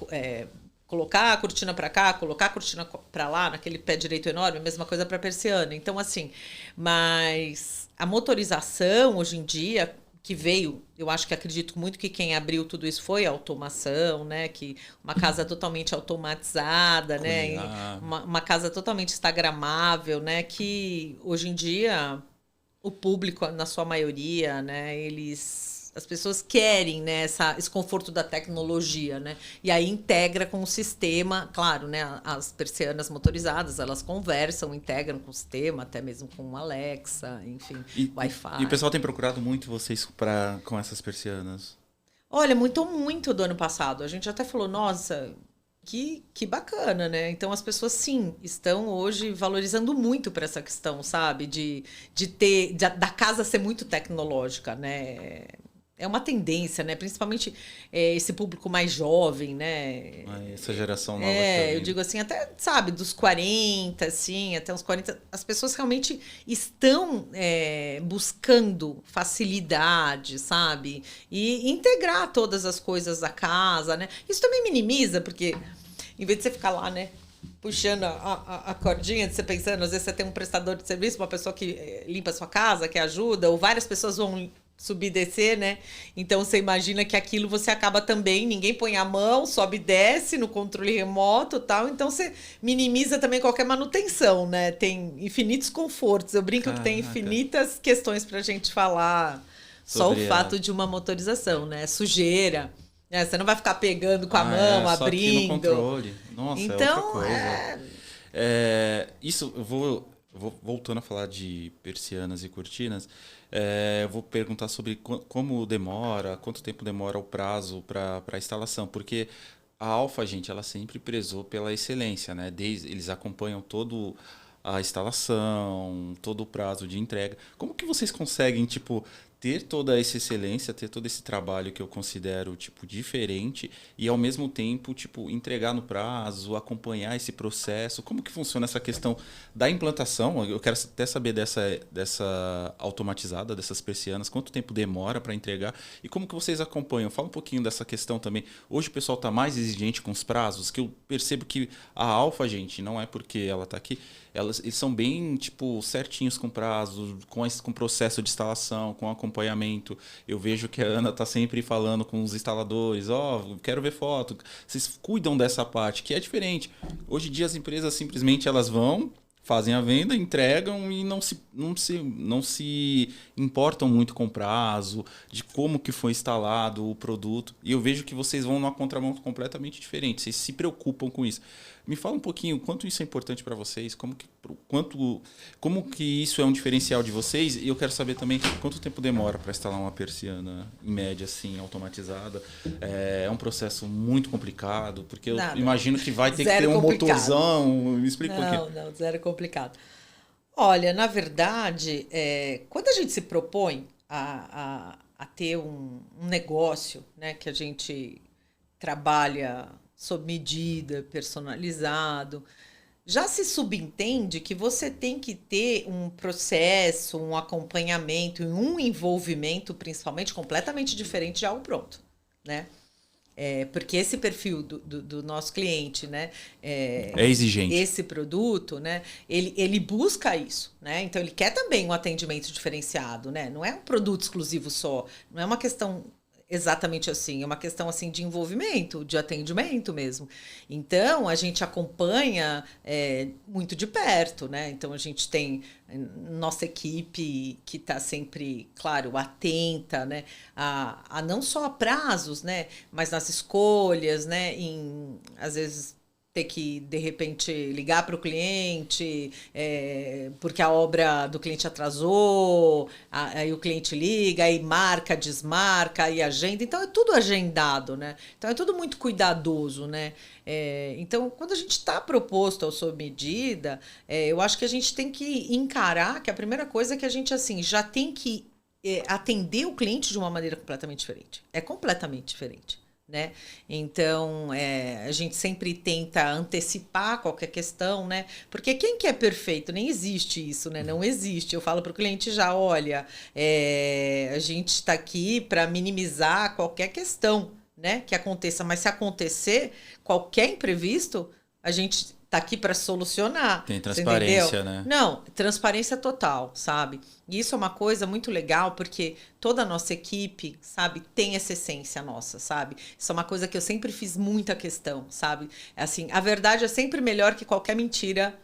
colocar a cortina para cá, colocar a cortina para lá, naquele pé direito enorme, a mesma coisa para persiana. Então, assim, mas a motorização hoje em dia que veio, eu acho que acredito muito que quem abriu tudo isso foi a automação, né? Que uma casa totalmente automatizada, né? Uma casa totalmente instagramável, né? Que hoje em dia o público, na sua maioria, né, eles as pessoas querem, né, esse conforto da tecnologia, né? E aí integra com o sistema, claro, né? As persianas motorizadas, elas conversam, integram com o sistema, até mesmo com Alexa, enfim, Wi-Fi. E o pessoal tem procurado muito vocês com essas persianas? Olha, muito do ano passado. A gente até falou, nossa, que bacana, né? Então as pessoas, sim, estão hoje valorizando muito para essa questão, sabe? Da casa ser muito tecnológica, né? É uma tendência, né? Principalmente esse público mais jovem, né? Essa geração nova. Que eu digo assim, até, sabe, dos 40, assim, até uns 40, as pessoas realmente estão buscando facilidade, sabe? E integrar todas as coisas da casa, né? Isso também minimiza, porque em vez de você ficar lá, né? Puxando a cordinha, de você pensando, às vezes você tem um prestador de serviço, uma pessoa que limpa a sua casa, que ajuda, ou várias pessoas vão subir e descer, né? Então você imagina que aquilo você acaba também, ninguém põe a mão, sobe e desce no controle remoto e tal, então você minimiza também qualquer manutenção, né? Tem infinitos confortos. Eu brinco que tem infinitas questões pra gente falar só o fato de uma motorização, né? Sujeira. Você não vai ficar pegando com a mão, só abrindo. Aqui no controle. Nossa, então, é outra coisa. Isso, eu vou voltando a falar de persianas e cortinas, eu vou perguntar sobre como demora, quanto tempo demora o prazo para a instalação, porque a Alfa, gente, ela sempre prezou pela excelência, né? Eles acompanham todo a instalação, todo o prazo de entrega. Como que vocês conseguem, tipo, ter toda essa excelência, ter todo esse trabalho que eu considero, tipo, diferente e, ao mesmo tempo, tipo, entregar no prazo, acompanhar esse processo? Como que funciona essa questão da implantação? Eu quero até saber dessa automatizada, dessas persianas, quanto tempo demora para entregar e como que vocês acompanham? Fala um pouquinho dessa questão também. Hoje o pessoal está mais exigente com os prazos, que eu percebo que a Alfa, gente, não é porque ela está aqui, eles são bem, tipo, certinhos com prazo, com processo de instalação, com acompanhamento. Eu vejo que a Ana está sempre falando com os instaladores, quero ver foto. Vocês cuidam dessa parte, que é diferente. Hoje em dia as empresas simplesmente elas vão, fazem a venda, entregam e não se importam muito com o prazo, de como que foi instalado o produto. E eu vejo que vocês vão numa contramão completamente diferente. Vocês se preocupam com isso. Me fala um pouquinho quanto isso é importante para vocês, como que isso é um diferencial de vocês, e eu quero saber também quanto tempo demora para instalar uma persiana, em média, assim, automatizada. É um processo muito complicado, porque eu imagino que vai ter que ter um motorzão. Me explica um pouquinho. Não, zero complicado. Olha, na verdade, quando a gente se propõe a ter um negócio, né, que a gente trabalha sob medida, personalizado, já se subentende que você tem que ter um processo, um acompanhamento e um envolvimento, principalmente, completamente diferente de algo pronto, né? Porque esse perfil do nosso cliente, né, é exigente. Esse produto, né, ele busca isso, né? Então ele quer também um atendimento diferenciado, né? Não é um produto exclusivo só, não é uma questão exatamente assim, é uma questão assim de envolvimento, de atendimento mesmo. Então a gente acompanha muito de perto, né? Então a gente tem nossa equipe que está sempre, claro, atenta, né? A não só a prazos, né? Mas nas escolhas, né? Às vezes ter que, de repente, ligar para o cliente, porque a obra do cliente atrasou, aí o cliente liga, aí marca, desmarca, aí agenda. Então, é tudo agendado, né? Então, é tudo muito cuidadoso, né? Então, quando a gente está proposto ao sob medida, eu acho que a gente tem que encarar que a primeira coisa é que a gente, assim, já tem que atender o cliente de uma maneira completamente diferente. É completamente diferente. Né? Então, a gente sempre tenta antecipar qualquer questão, né? Porque quem que é perfeito? Nem existe isso, né? Não existe. Eu falo para o cliente já, olha, a gente está aqui para minimizar qualquer questão, né? Que aconteça, mas se acontecer qualquer imprevisto, a gente está aqui para solucionar. Tem transparência, né? Não, transparência total, sabe? E isso é uma coisa muito legal, porque toda a nossa equipe, sabe, tem essa essência nossa, sabe? Isso é uma coisa que eu sempre fiz muita questão, sabe? Assim, a verdade é sempre melhor que qualquer mentira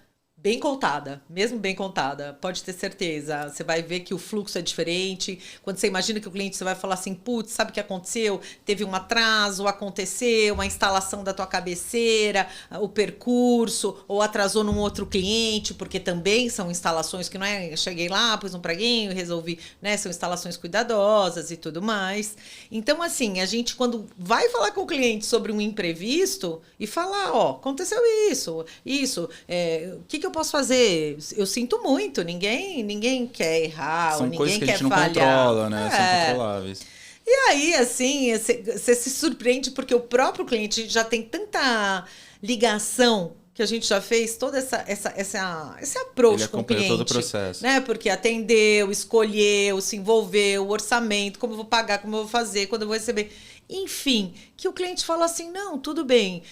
bem contada, mesmo bem contada, pode ter certeza. Você vai ver que o fluxo é diferente. Quando você imagina que o cliente, você vai falar assim, putz, sabe o que aconteceu? Teve um atraso, aconteceu, a instalação da tua cabeceira, o percurso, ou atrasou num outro cliente, porque também são instalações que não é, cheguei lá, pus um preguinho, resolvi, né? São instalações cuidadosas e tudo mais. Então, assim, a gente quando vai falar com o cliente sobre um imprevisto e falar, ó, aconteceu isso, o que eu posso fazer? Eu sinto muito, ninguém quer errar, ou São coisas ninguém que a quer gente não falhar. controla, né? São controláveis. E aí, assim, você se surpreende porque o próprio cliente já tem tanta ligação que a gente já fez todo esse Ele approach com o acompanhou todo o cliente, processo. né? Porque atendeu, escolheu, se envolveu, o orçamento, como eu vou pagar, como eu vou fazer, quando eu vou receber. Enfim, que o cliente fala assim, não, tudo bem,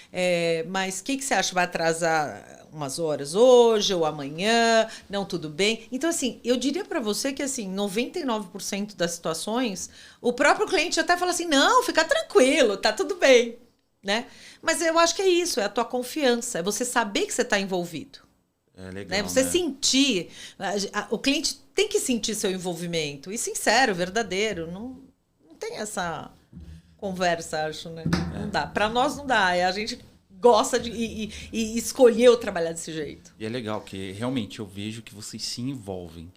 mas o que você acha? Vai atrasar umas horas hoje ou amanhã? Não, tudo bem. Então, assim, eu diria para você que, assim, 99% das situações, o próprio cliente até fala assim, não, fica tranquilo, tá tudo bem, né? Mas eu acho que é isso, é a tua confiança, é você saber que você está envolvido. É legal, Né? Você né? sentir, o cliente tem que sentir seu envolvimento, e sincero, verdadeiro, não tem essa conversa, acho, né? Não dá. Para nós não dá, a gente gosta de e escolheu trabalhar desse jeito. E é legal, que realmente eu vejo que vocês se envolvem.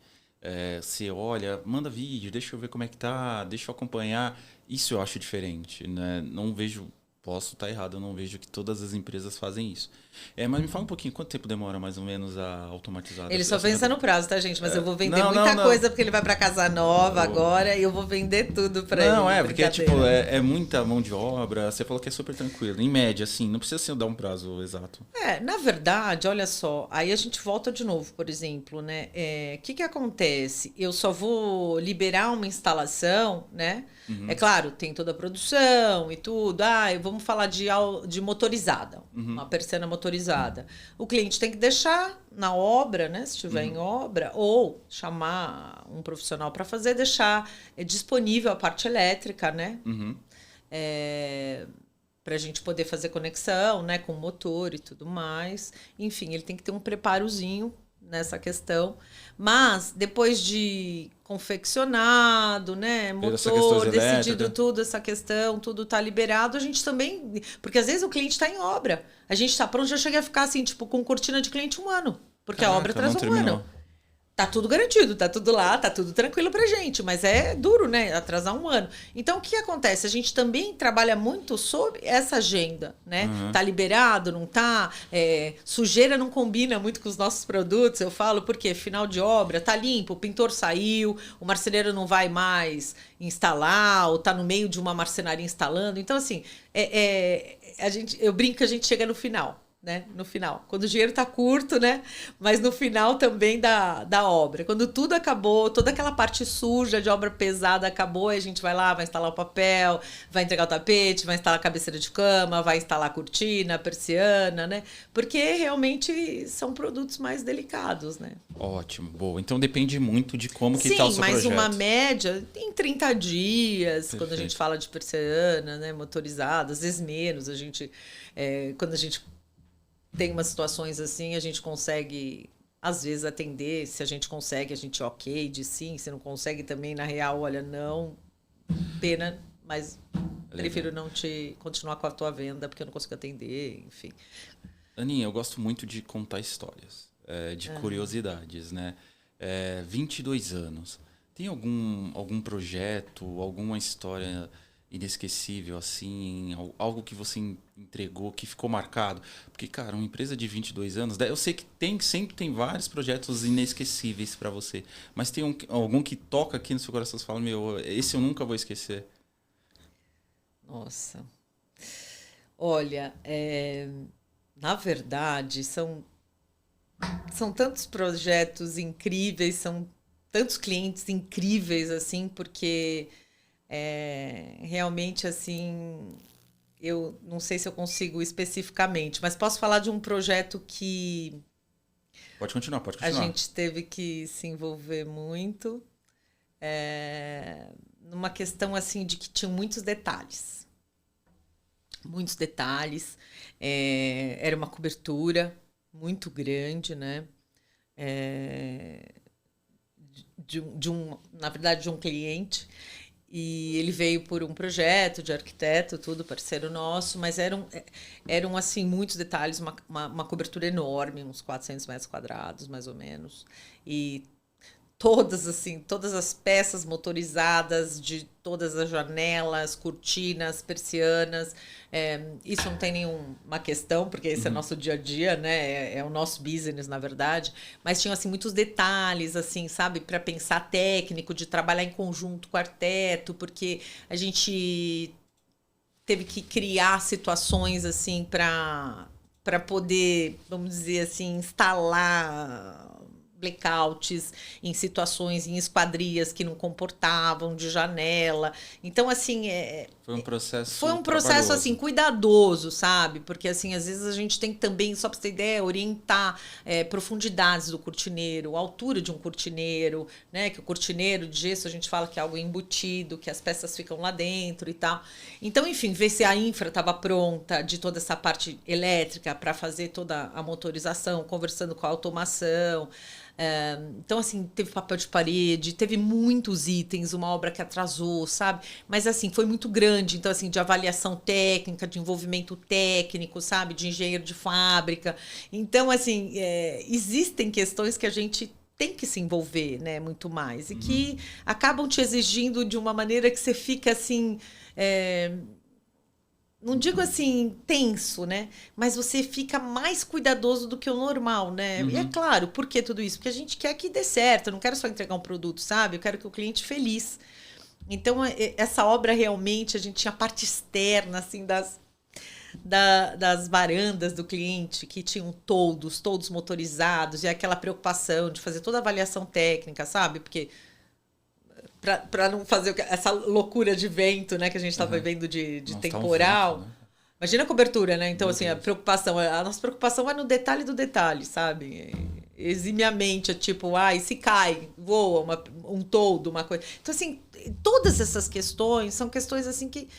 Você olha, manda vídeo, deixa eu ver como é que tá, deixa eu acompanhar. Isso eu acho diferente, né? Não vejo, posso estar errado, eu não vejo que todas as empresas fazem isso. Mas me fala um pouquinho, quanto tempo demora mais ou menos a automatizar? Ele só pensa no prazo, tá, gente? Mas eu vou vender Não, muita não. coisa porque ele vai para casa nova agora e eu vou vender tudo para ele. Não, porque tipo, é muita mão de obra. Você falou que é super tranquilo. Em média, assim, não precisa ser dar um prazo exato. Na verdade, olha só, aí a gente volta de novo, por exemplo, né? Que acontece? Eu só vou liberar uma instalação, né? É claro, tem toda a produção e tudo. Vamos falar de motorizada, uma persiana motorizada. O cliente tem que deixar na obra, né? Se estiver em obra, ou chamar um profissional para fazer, deixar disponível a parte elétrica, né? Para a gente poder fazer conexão, né, com o motor e tudo mais. Enfim, ele tem que ter um preparozinho nessa questão. Mas depois de confeccionado, né, motor, decidido tudo, essa questão, tudo tá liberado, a gente também... Porque às vezes o cliente está em obra. A gente está pronto, já chega a ficar assim, tipo, com cortina de cliente 1 ano. Porque a obra traz 1 ano. Tá tudo garantido, tá tudo lá, tá tudo tranquilo pra gente, mas é duro, né? Atrasar 1 ano. Então, o que acontece? A gente também trabalha muito sobre essa agenda, né? Tá liberado, não tá? Sujeira não combina muito com os nossos produtos, eu falo, porque final de obra, tá limpo, o pintor saiu, o marceneiro não vai mais instalar, ou tá no meio de uma marcenaria instalando. Então, assim, eu brinco que a gente chega no final. Né? No final, quando o dinheiro está curto, né? Mas no final também da obra, quando tudo acabou, toda aquela parte suja de obra pesada acabou, aí a gente vai lá, vai instalar o papel, vai entregar o tapete, vai instalar a cabeceira de cama, vai instalar a cortina, a persiana, né? Porque realmente são produtos mais delicados, né? Ótimo, boa. Então depende muito de como que está o seu projeto. Sim, mas uma média em 30 dias, perfeito. Quando a gente fala de persiana, né, motorizada, às vezes menos, a gente quando a gente tem umas situações assim, a gente consegue, às vezes, atender. Se a gente consegue, a gente diz sim. Se não consegue também, na real, olha, não, pena, mas prefiro não te continuar com a tua venda, porque eu não consigo atender, enfim. Aninha, eu gosto muito de contar histórias, de curiosidades, né? 22 anos. Tem algum projeto, alguma história inesquecível, assim, algo que você entregou, que ficou marcado? Porque, cara, uma empresa de 22 anos, eu sei que sempre tem vários projetos inesquecíveis para você, mas tem algum que toca aqui no seu coração e fala, meu, esse eu nunca vou esquecer? Nossa. Olha, na verdade, são tantos projetos incríveis, são tantos clientes incríveis, assim, porque... realmente, assim, eu não sei se eu consigo especificamente, mas posso falar de um projeto que... Pode continuar. A gente teve que se envolver muito, numa questão, assim, de que tinha muitos detalhes. Muitos detalhes. Era uma cobertura muito grande, né? na verdade, de um cliente. E ele veio por um projeto de arquiteto, tudo, parceiro nosso, mas eram assim, muitos detalhes, uma cobertura enorme, uns 400 metros quadrados, mais ou menos. E todas as peças motorizadas de todas as janelas, cortinas, persianas. Isso não tem nenhuma questão, porque esse é nosso dia a dia, né? É o nosso business, na verdade. Mas tinham assim muitos detalhes, assim, sabe, para pensar técnico, de trabalhar em conjunto com o arquiteto, porque a gente teve que criar situações assim para poder, vamos dizer assim, instalar blackouts em situações, em esquadrias que não comportavam, de janela. Então, assim, Foi um processo foi um processo assim cuidadoso, sabe? Porque assim, às vezes a gente tem que também, só para você ter ideia, orientar profundidades do cortineiro, altura de um cortineiro, né? Que o cortineiro de gesso a gente fala que é algo embutido, que as peças ficam lá dentro e tal. Então, enfim, ver se a infra estava pronta de toda essa parte elétrica para fazer toda a motorização, conversando com a automação. Então, assim, teve papel de parede, teve muitos itens, uma obra que atrasou, sabe? Mas, assim, foi muito grande. Então, assim, de avaliação técnica, de envolvimento técnico, sabe? De engenheiro de fábrica. Então, assim, existem questões que a gente tem que se envolver, né? Muito mais. E que acabam te exigindo de uma maneira que você fica, assim... não digo assim tenso, né? Mas você fica mais cuidadoso do que o normal, né? E é claro, por que tudo isso? Porque a gente quer que dê certo, eu não quero só entregar um produto, sabe? Eu quero que o cliente feliz. Então, essa obra realmente, a gente tinha a parte externa, assim, das varandas do cliente, que tinham todos motorizados, e aquela preocupação de fazer toda a avaliação técnica, sabe? Porque para não fazer essa loucura de vento, né, que a gente está vivendo de temporal. Tá um vento, né? Imagina a cobertura, né? Então, assim, a nossa preocupação vai no detalhe do detalhe, sabe? Eximiamente, é tipo, e se cai, voa um toldo, uma coisa. Então, assim, todas essas questões são questões, assim, que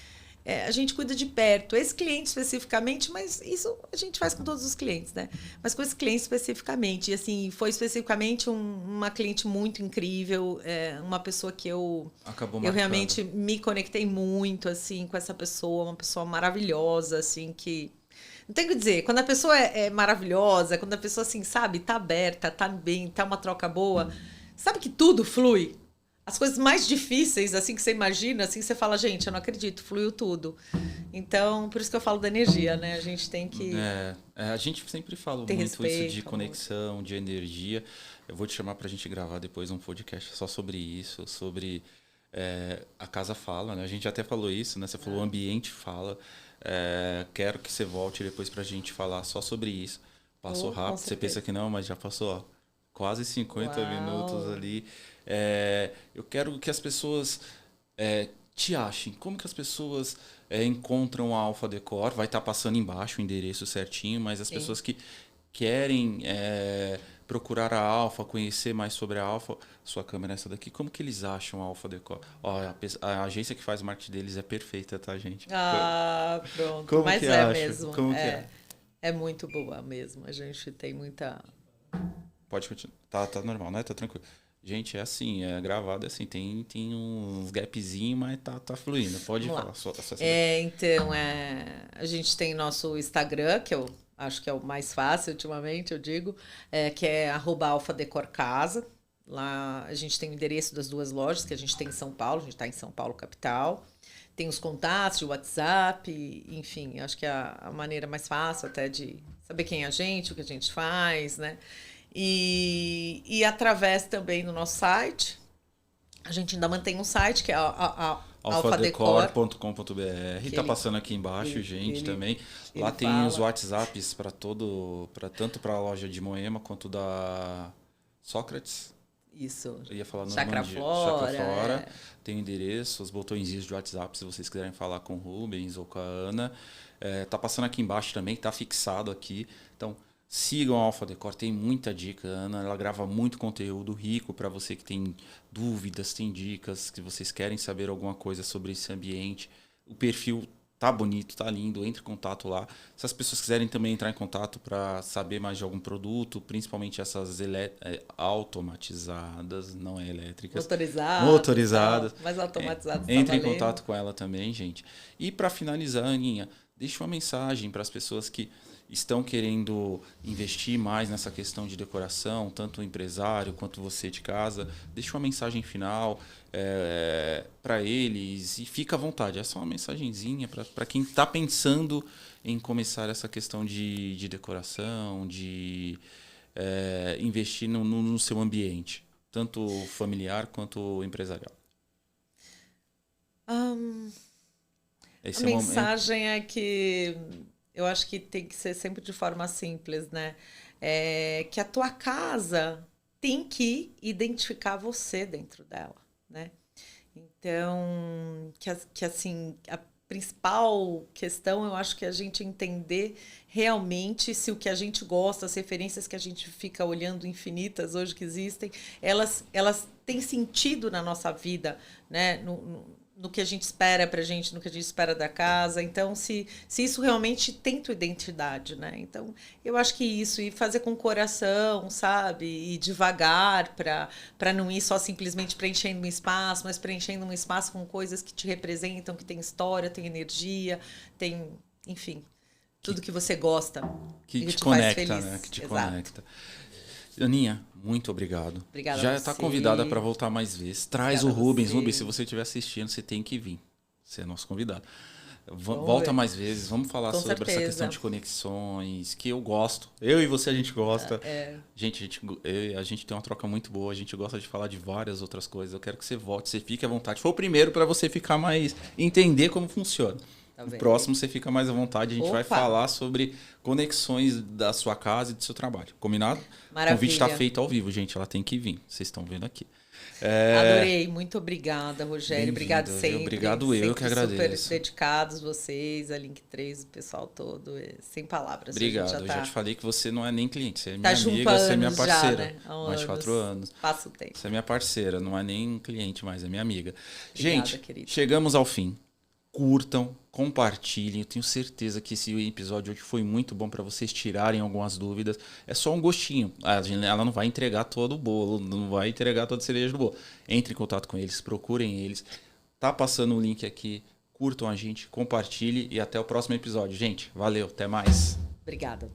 a gente cuida de perto. Esse cliente especificamente, mas isso a gente faz com todos os clientes, né? Mas com esse cliente especificamente. E, assim, foi especificamente uma cliente muito incrível, uma pessoa que eu realmente me conectei muito, assim, com essa pessoa, uma pessoa maravilhosa, assim, que... Não tem o que dizer, quando a pessoa é maravilhosa, quando a pessoa, assim, sabe, tá aberta, tá bem, tá uma troca boa, sabe que tudo flui? As coisas mais difíceis, assim, que você imagina, assim, você fala, gente, eu não acredito, fluiu tudo. Então, por isso que eu falo da energia, né? A gente tem que... a gente sempre fala muito respeito, isso de conexão, amor, de energia. Eu vou te chamar pra gente gravar depois um podcast só sobre isso, sobre... a casa fala, né? A gente até falou isso, né? Você falou o ambiente fala. Quero que você volte depois pra gente falar só sobre isso. Passou rápido, você pensa que não, mas já passou, ó, quase 50 minutos ali. Eu quero que as pessoas te achem. Como que as pessoas encontram a Alfa Decor? Vai estar passando embaixo o endereço certinho, mas as pessoas que querem procurar a Alfa, conhecer mais sobre a Alfa, sua câmera é essa daqui, como que eles acham a Alfa Decor? Ó, a agência que faz o marketing deles é perfeita, tá, gente? Pronto. Como mas que mesmo. Como que é? É muito boa mesmo. A gente tem muita... Pode continuar. Tá normal, né? Tá tranquilo. Gente, é assim, gravado assim, tem uns gapzinhos, mas tá fluindo. Pode falar. Então, a gente tem nosso Instagram, que eu acho que é o mais fácil ultimamente, eu digo, que é @alfadecorcasa. Lá a gente tem o endereço das duas lojas que a gente tem em São Paulo, a gente está em São Paulo, capital. Tem os contatos de WhatsApp, enfim, acho que é a maneira mais fácil até de saber quem é a gente, o que a gente faz, né? E através também do nosso site, a gente ainda mantém um site que é a alfadecor.com.br. Tá passando aqui embaixo, gente, também. Lá tem os WhatsApps para tanto para a loja de Moema quanto da Sócrates. Isso. Eu ia falar no Chakra Flora. Tem o endereço, os botõezinhos de WhatsApp, se vocês quiserem falar com o Rubens ou com a Ana. Tá passando aqui embaixo também, tá fixado aqui. Então, sigam a Alfa Decor, tem muita dica. A Ana, ela grava muito conteúdo rico para você que tem dúvidas, tem dicas, que vocês querem saber alguma coisa sobre esse ambiente. O perfil Tá bonito, tá lindo, entre em contato lá. Se as pessoas quiserem também entrar em contato para saber mais de algum produto, principalmente essas automatizadas, não é elétricas. Motorizadas. Mais automatizadas. Entre em contato com ela também, gente. E para finalizar, Aninha, deixa uma mensagem para as pessoas que estão querendo investir mais nessa questão de decoração, tanto o empresário quanto você de casa. Deixa uma mensagem final para eles e fica à vontade. É só uma mensagenzinha para quem está pensando em começar essa questão de decoração, de investir no seu ambiente, tanto familiar quanto empresarial. A mensagem é que eu acho que tem que ser sempre de forma simples, né? Que a tua casa tem que identificar você dentro dela, né? Então, que assim, a principal questão, eu acho que é a gente entender realmente se o que a gente gosta, as referências que a gente fica olhando infinitas hoje que existem, elas têm sentido na nossa vida, né? No que a gente espera pra gente, no que a gente espera da casa. Então, se isso realmente tem tua identidade, né? Então, eu acho que isso, e fazer com o coração, sabe? E devagar, para não ir só simplesmente preenchendo um espaço, mas preenchendo um espaço com coisas que te representam, que tem história, tem energia, tem, enfim, tudo que você gosta. Que te conecta, né? Que te conecta. Aninha, muito obrigado. Obrigada. Já está convidada para voltar mais vezes. Traz o Rubens. Rubens, se você estiver assistindo, você tem que vir. Você é nosso convidado. Volta mais vezes. Vamos falar sobre essa questão de conexões, que eu gosto. Eu e você, a gente gosta. Gente, a gente tem uma troca muito boa. A gente gosta de falar de várias outras coisas. Eu quero que você volte, você fique à vontade. Foi o primeiro para você ficar mais... entender como funciona. O próximo você fica mais à vontade. A gente vai falar sobre conexões da sua casa e do seu trabalho. Combinado? Maravilha. O convite está feito ao vivo, gente. Ela tem que vir. Vocês estão vendo aqui. Adorei. Muito obrigada, Rogério. Obrigado sempre. Obrigado, eu que agradeço. Super dedicados vocês, a Link 3, o pessoal todo. Sem palavras. Obrigado. Eu já te falei que você não é nem cliente. Você é minha amiga, você é minha parceira. Já, né? Mais de 4 anos. Passa o tempo. Você é minha parceira. Não é nem cliente, mas é minha amiga. Obrigada, gente, querida. Chegamos ao fim. Curtam, compartilhem. Eu tenho certeza que esse episódio hoje foi muito bom para vocês tirarem algumas dúvidas. É só um gostinho. Ela não vai entregar todo o bolo, não vai entregar toda a cereja do bolo. Entre em contato com eles, procurem eles. Tá passando o link aqui. Curtam a gente, compartilhem e até o próximo episódio. Gente, valeu, até mais. Obrigada.